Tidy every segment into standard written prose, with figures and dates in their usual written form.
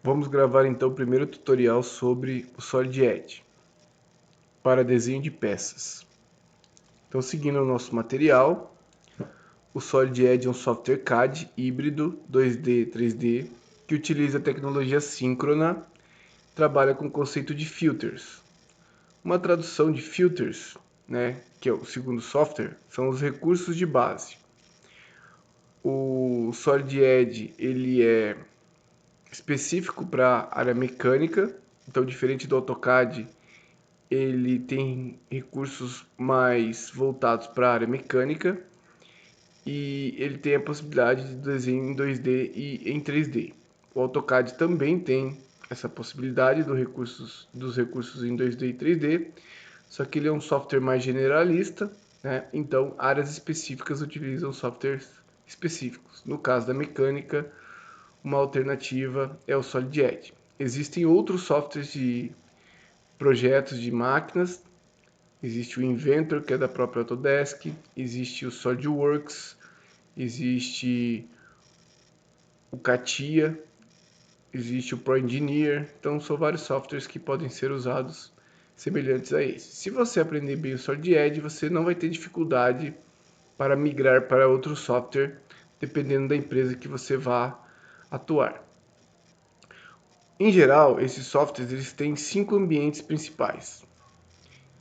Vamos gravar então o primeiro tutorial sobre o Solid Edge para desenho de peças. Então, seguindo o nosso material, o Solid Edge é um software CAD híbrido 2D 3D que utiliza a tecnologia síncrona, trabalha com o conceito de filters. Uma tradução de filters, que é o segundo software, são os recursos de base. O Solid Edge ele é específico para a área mecânica, então diferente do AutoCAD, ele tem recursos mais voltados para a área mecânica e ele tem a possibilidade de desenho em 2D e em 3D. O AutoCAD também tem essa possibilidade dos recursos em 2D e 3D, só que ele é um software mais generalista, né? Então áreas específicas utilizam softwares específicos. No caso da mecânica, uma alternativa é o Solid Edge. Existem outros softwares de projetos de máquinas. Existe o Inventor, que é da própria Autodesk, existe o SolidWorks, existe o CATIA, existe o ProEngineer. Então são vários softwares que podem ser usados semelhantes a esse. Se você aprender bem o Solid Edge, você não vai ter dificuldade para migrar para outro software, dependendo da empresa que você vá atuar. Em geral, esses softwares eles têm 5 ambientes principais.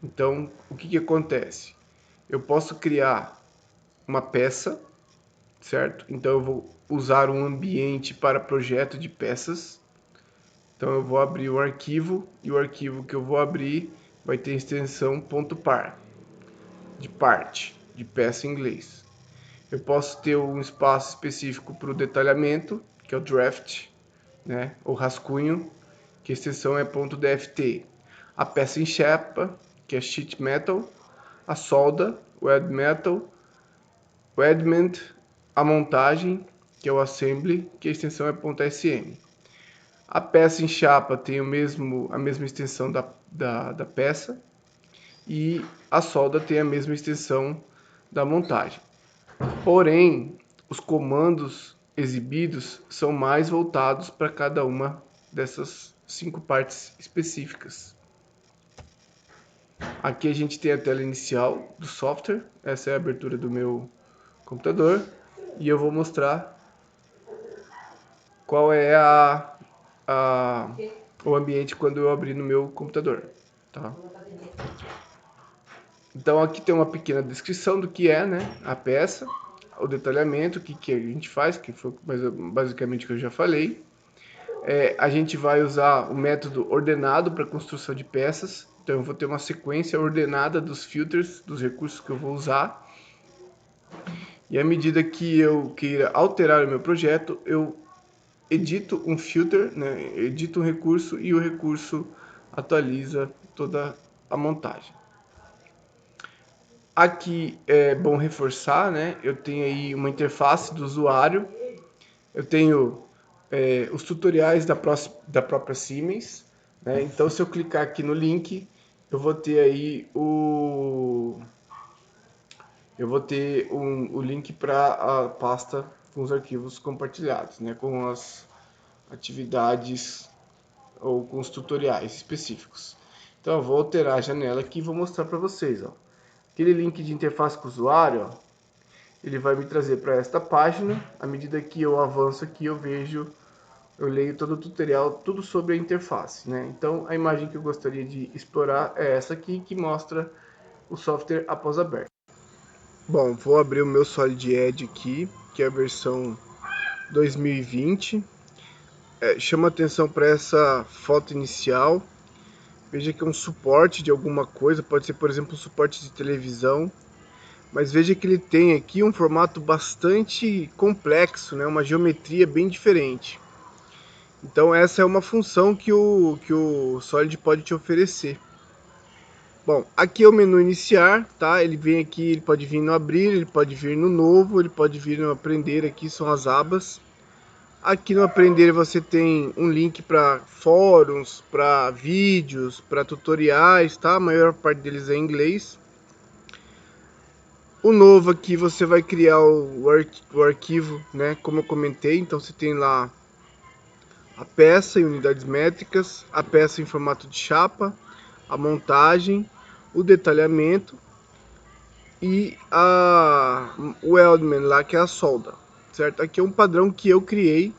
Então, o que acontece? Eu posso criar uma peça, certo? Então, eu vou usar um ambiente para projeto de peças. Então, eu vou abrir o arquivo e o arquivo que eu vou abrir vai ter a extensão .par, de parte, de peça em inglês. Eu posso ter um espaço específico para o detalhamento, que é o draft, o rascunho, que a extensão é .dft. A peça em chapa, que é sheet metal, a solda, o add metal, o adment, a montagem, que é o assembly, que a extensão é .sm. A peça em chapa tem a mesma extensão da peça e a solda tem a mesma extensão da montagem. Porém, os comandos exibidos são mais voltados para cada uma dessas 5 partes específicas. Aqui a gente tem a tela inicial do software, essa é a abertura do meu computador e eu vou mostrar qual é o ambiente quando eu abrir no meu computador. Tá? Então aqui tem uma pequena descrição do que é, a peça, o detalhamento, o que a gente faz, que foi basicamente o que eu já falei. A gente vai usar o método ordenado para construção de peças. Então eu vou ter uma sequência ordenada dos filters, dos recursos que eu vou usar. E à medida que eu queira alterar o meu projeto, eu edito um filter, edito um recurso e o recurso atualiza toda a montagem. Aqui é bom reforçar, eu tenho aí uma interface do usuário, eu tenho os tutoriais da própria Siemens, então se eu clicar aqui no link, eu vou ter aí o link para a pasta com os arquivos compartilhados, com as atividades ou com os tutoriais específicos. Então eu vou alterar a janela aqui e vou mostrar para vocês. Aquele link de interface com o usuário, ele vai me trazer para esta página. À medida que eu avanço aqui, eu leio todo o tutorial, tudo sobre a interface. Então a imagem que eu gostaria de explorar é essa aqui, que mostra o software após aberto. Bom, vou abrir o meu Solid Edge aqui, que é a versão 2020. Chama atenção para essa foto inicial. Veja que é um suporte de alguma coisa, pode ser, por exemplo, um suporte de televisão. Mas veja que ele tem aqui um formato bastante complexo, uma geometria bem diferente. Então essa é uma função que o Solid pode te oferecer. Bom, aqui é o menu iniciar, tá? Ele vem aqui, ele pode vir no abrir, ele pode vir no novo, ele pode vir no aprender, aqui são as abas. Aqui no aprender você tem um link para fóruns, para vídeos, para tutoriais, tá? A maior parte deles é em inglês. O novo aqui você vai criar o arquivo, como eu comentei, então você tem lá a peça em unidades métricas, a peça em formato de chapa, a montagem, o detalhamento e o weldment lá, que é a solda, certo? Aqui é um padrão que eu criei,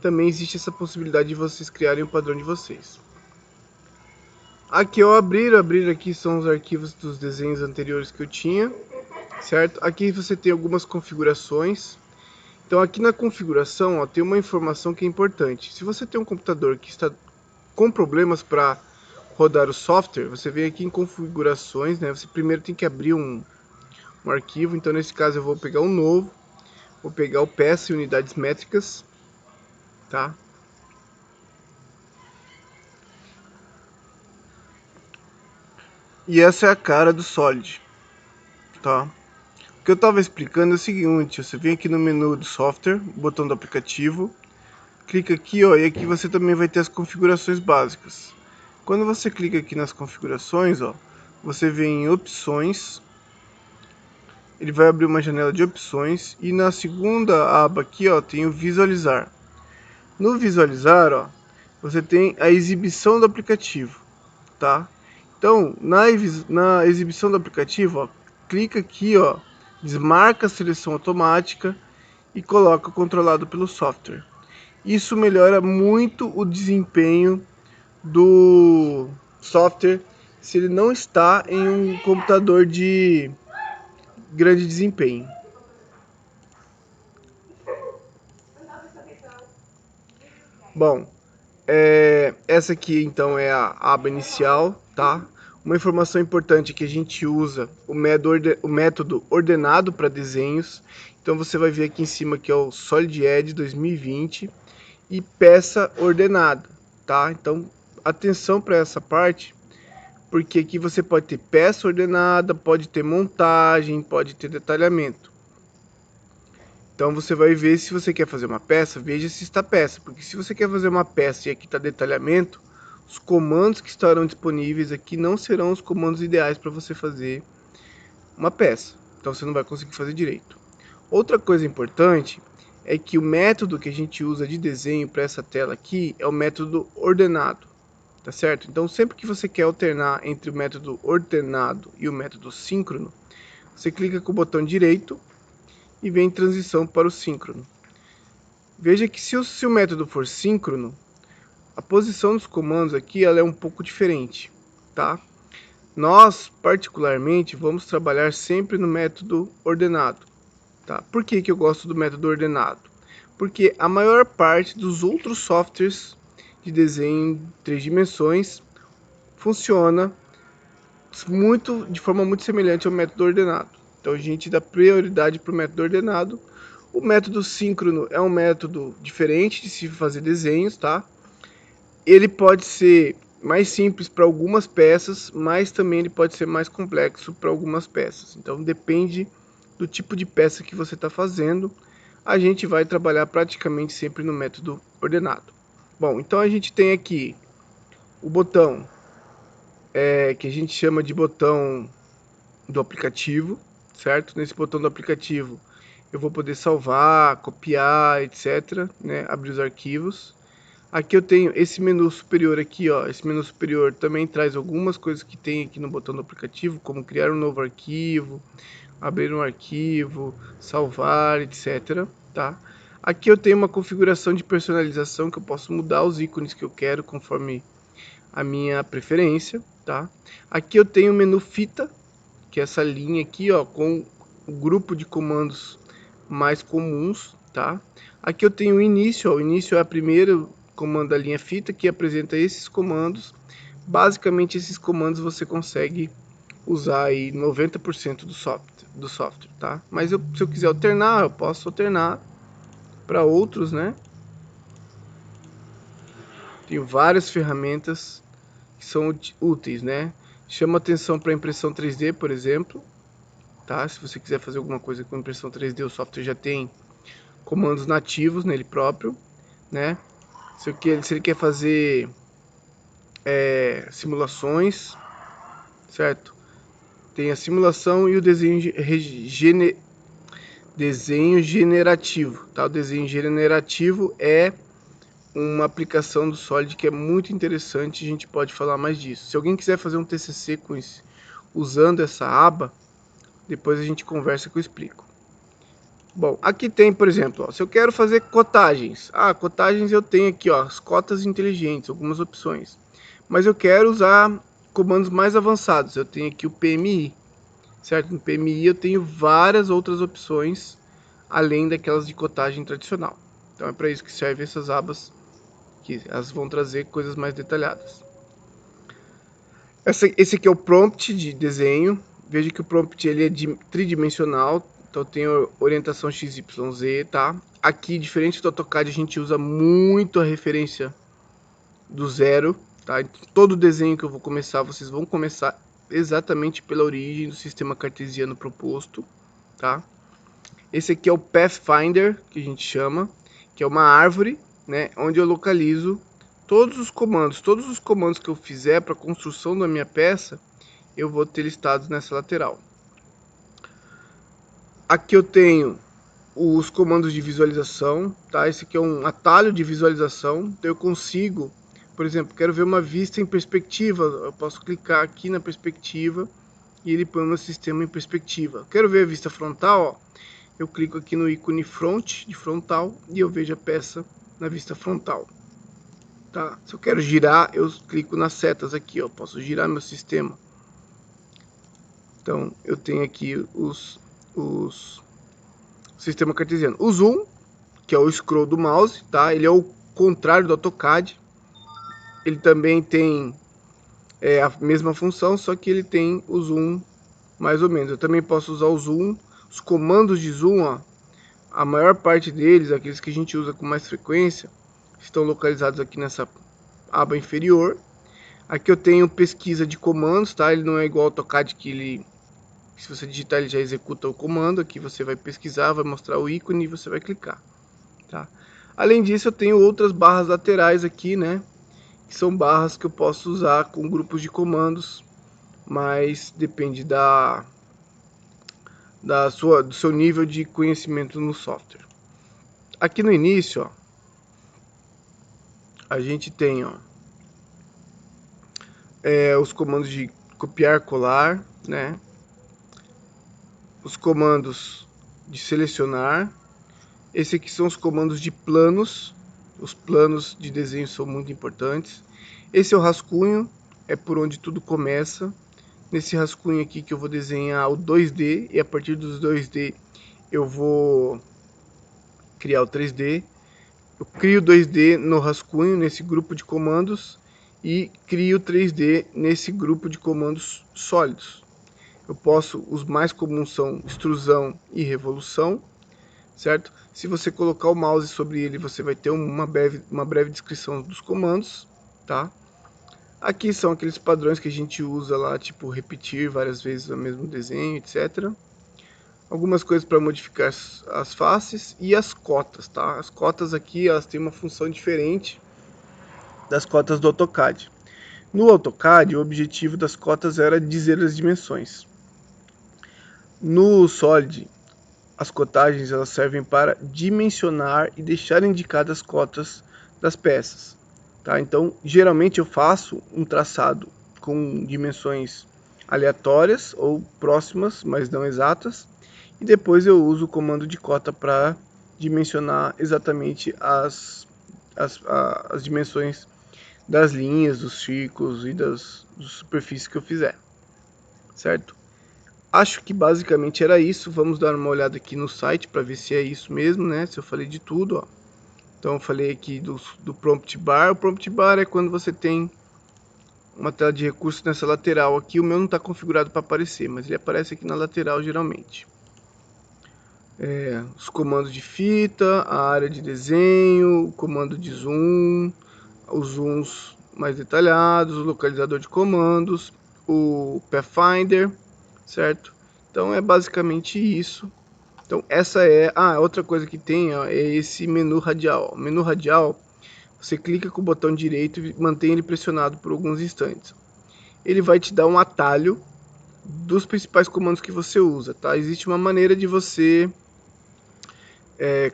também existe essa possibilidade de vocês criarem o padrão de vocês. Aqui eu abrir aqui são os arquivos dos desenhos anteriores que eu tinha, certo? Aqui você tem algumas configurações. Então aqui na configuração, ó, tem uma informação que é importante. Se você tem um computador que está com problemas para rodar o software, você vem aqui em configurações, né? Você primeiro tem que abrir um arquivo. Então nesse caso eu vou pegar um novo, vou pegar o peça e unidades métricas, tá? E essa é a cara do Solid, tá? O que eu estava explicando é o seguinte: você vem aqui no menu do software, botão do aplicativo, clica aqui, ó, e aqui você também vai ter as configurações básicas. Quando você clica aqui nas configurações, ó, você vem em opções, ele vai abrir uma janela de opções e na segunda aba aqui, ó, tem o visualizar. No visualizar, ó, você tem a exibição do aplicativo, tá? Então, na exibição do aplicativo, ó, clica aqui, ó, desmarca a seleção automática e coloca controlado pelo software. Isso melhora muito o desempenho do software se ele não está em um computador de grande desempenho. Bom, essa aqui então é a aba inicial, tá? Uma informação importante é que a gente usa o método ordenado para desenhos. Então você vai ver aqui em cima que é o Solid Edge 2020 e peça ordenada, tá? Então atenção para essa parte, porque aqui você pode ter peça ordenada, pode ter montagem, pode ter detalhamento. Então você vai ver se você quer fazer uma peça, veja se está peça, porque se você quer fazer uma peça e aqui está detalhamento, os comandos que estarão disponíveis aqui não serão os comandos ideais para você fazer uma peça. Então você não vai conseguir fazer direito. Outra coisa importante é que o método que a gente usa de desenho para essa tela aqui é o método ordenado, tá certo? Então sempre que você quer alternar entre o método ordenado e o método síncrono, você clica com o botão direito e vem em transição para o síncrono. Veja que se o método for síncrono, a posição dos comandos aqui ela é um pouco diferente, tá? Nós, particularmente, vamos trabalhar sempre no método ordenado, tá? Por que eu gosto do método ordenado? Porque a maior parte dos outros softwares de desenho em 3 dimensões funciona de forma muito semelhante ao método ordenado. Então a gente dá prioridade para o método ordenado. O método síncrono é um método diferente de se fazer desenhos, tá? Ele pode ser mais simples para algumas peças, mas também ele pode ser mais complexo para algumas peças. Então depende do tipo de peça que você está fazendo. A gente vai trabalhar praticamente sempre no método ordenado. Bom, então a gente tem aqui o botão que a gente chama de botão do aplicativo, certo? Nesse botão do aplicativo eu vou poder salvar, copiar, etc, né? Abrir os arquivos. Aqui eu tenho esse menu superior aqui, ó. Esse menu superior também traz algumas coisas que tem aqui no botão do aplicativo, como criar um novo arquivo, abrir um arquivo, salvar, etc, tá? Aqui eu tenho uma configuração de personalização que eu posso mudar os ícones que eu quero conforme a minha preferência, tá? Aqui eu tenho o menu fita, que é essa linha aqui, ó, com o grupo de comandos mais comuns, tá? Aqui eu tenho o início, ó, o início é a primeira comando da linha fita que apresenta esses comandos. Basicamente esses comandos você consegue usar aí 90% do software, tá? Mas se eu quiser alternar, eu posso alternar para outros, né? Tenho várias ferramentas que são úteis, né? Chama atenção para impressão 3D, por exemplo, tá? Se você quiser fazer alguma coisa com impressão 3D, o software já tem comandos nativos nele próprio, né? Se ele quer fazer simulações, certo? Tem a simulação e o desenho generativo, tá? O desenho generativo é uma aplicação do Solid que é muito interessante, a gente pode falar mais disso. Se alguém quiser fazer um TCC com isso, usando essa aba, depois a gente conversa que eu explico. Bom, aqui tem, por exemplo, ó, se eu quero fazer cotagens. Cotagens eu tenho aqui, ó, as cotas inteligentes, algumas opções. Mas eu quero usar comandos mais avançados. Eu tenho aqui o PMI, certo? No PMI eu tenho várias outras opções, além daquelas de cotagem tradicional. Então é para isso que servem essas abas, que elas vão trazer coisas mais detalhadas. Esse aqui é o prompt de desenho. Veja que o prompt ele é tridimensional, então tem orientação XYZ, tá? Aqui, diferente do AutoCAD, a gente usa muito a referência do zero, tá? Todo desenho que eu vou começar, vocês vão começar exatamente pela origem do sistema cartesiano proposto, tá? Esse aqui é o Pathfinder, que a gente chama, que é uma árvore, né, onde eu localizo todos os comandos que eu fizer para a construção da minha peça, eu vou ter listados nessa lateral. Aqui eu tenho os comandos de visualização, tá? Esse aqui é um atalho de visualização, então eu consigo, por exemplo, quero ver uma vista em perspectiva, eu posso clicar aqui na perspectiva e ele põe o meu sistema em perspectiva. Quero ver a vista frontal, ó, eu clico aqui no ícone front, de frontal, e eu vejo a peça na vista frontal. Tá? Se eu quero girar, eu clico nas setas aqui, ó, posso girar meu sistema. Então, eu tenho aqui os sistema cartesiano. O zoom, que é o scroll do mouse, tá? Ele é o contrário do AutoCAD. Ele também tem a mesma função, só que ele tem o zoom mais ou menos. Eu também posso usar o zoom, os comandos de zoom, ó, a maior parte deles, aqueles que a gente usa com mais frequência, estão localizados aqui nessa aba inferior. Aqui eu tenho pesquisa de comandos, tá? Ele não é igual ao AutoCAD que ele, se você digitar, ele já executa o comando. Aqui você vai pesquisar, vai mostrar o ícone e você vai clicar, tá? Além disso, eu tenho outras barras laterais aqui, né? Que são barras que eu posso usar com grupos de comandos, mas depende do seu nível de conhecimento no software. Aqui no início, ó, a gente tem, ó, os comandos de copiar, colar, né? Os comandos de selecionar. Esse aqui são os comandos de planos. Os planos de desenho são muito importantes. Esse é o rascunho, é por onde tudo começa. Nesse rascunho aqui que eu vou desenhar o 2D, e a partir dos 2D eu vou criar o 3D. Eu crio o 2D no rascunho, nesse grupo de comandos, e crio o 3D nesse grupo de comandos sólidos. Eu posso, os mais comuns são extrusão e revolução, certo? Se você colocar o mouse sobre ele, você vai ter uma breve descrição dos comandos, tá? Aqui são aqueles padrões que a gente usa lá, tipo repetir várias vezes o mesmo desenho, etc. Algumas coisas para modificar as faces e as cotas, tá? As cotas aqui, elas têm uma função diferente das cotas do AutoCAD. No AutoCAD, o objetivo das cotas era dizer as dimensões. No Solid, as cotagens elas servem para dimensionar e deixar indicadas as cotas das peças, tá? Então, geralmente eu faço um traçado com dimensões aleatórias ou próximas, mas não exatas, e depois eu uso o comando de cota para dimensionar exatamente as dimensões das linhas, dos círculos e das superfícies que eu fizer, certo? Acho que basicamente era isso. Vamos dar uma olhada aqui no site para ver se é isso mesmo, né? Se eu falei de tudo, ó. Então eu falei aqui do prompt bar. O prompt bar é quando você tem uma tela de recursos nessa lateral aqui. O meu não está configurado para aparecer, mas ele aparece aqui na lateral geralmente. Os comandos de fita, a área de desenho, o comando de zoom, os zooms mais detalhados, o localizador de comandos, o Pathfinder, certo? Então é basicamente isso. Então essa é outra coisa que tem, ó, é esse menu radial. O menu radial, você clica com o botão direito e mantém ele pressionado por alguns instantes. Ele vai te dar um atalho dos principais comandos que você usa, tá? Existe uma maneira de você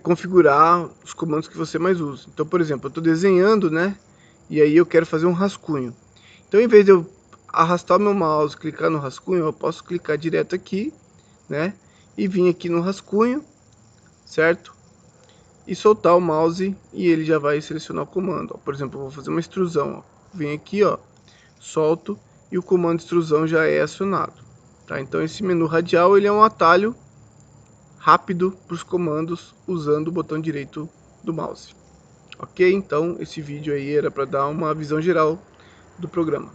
configurar os comandos que você mais usa. Então, por exemplo, eu estou desenhando, né? E aí eu quero fazer um rascunho. Então, em vez de eu arrastar o meu mouse, clicar no rascunho, eu posso clicar direto aqui, né? E vir aqui no rascunho, certo? E soltar o mouse e ele já vai selecionar o comando. Ó, por exemplo, eu vou fazer uma extrusão. Ó. Venho aqui, ó, solto e o comando extrusão já é acionado. Tá? Então, esse menu radial ele é um atalho rápido para os comandos usando o botão direito do mouse. Ok? Então esse vídeo aí era para dar uma visão geral do programa.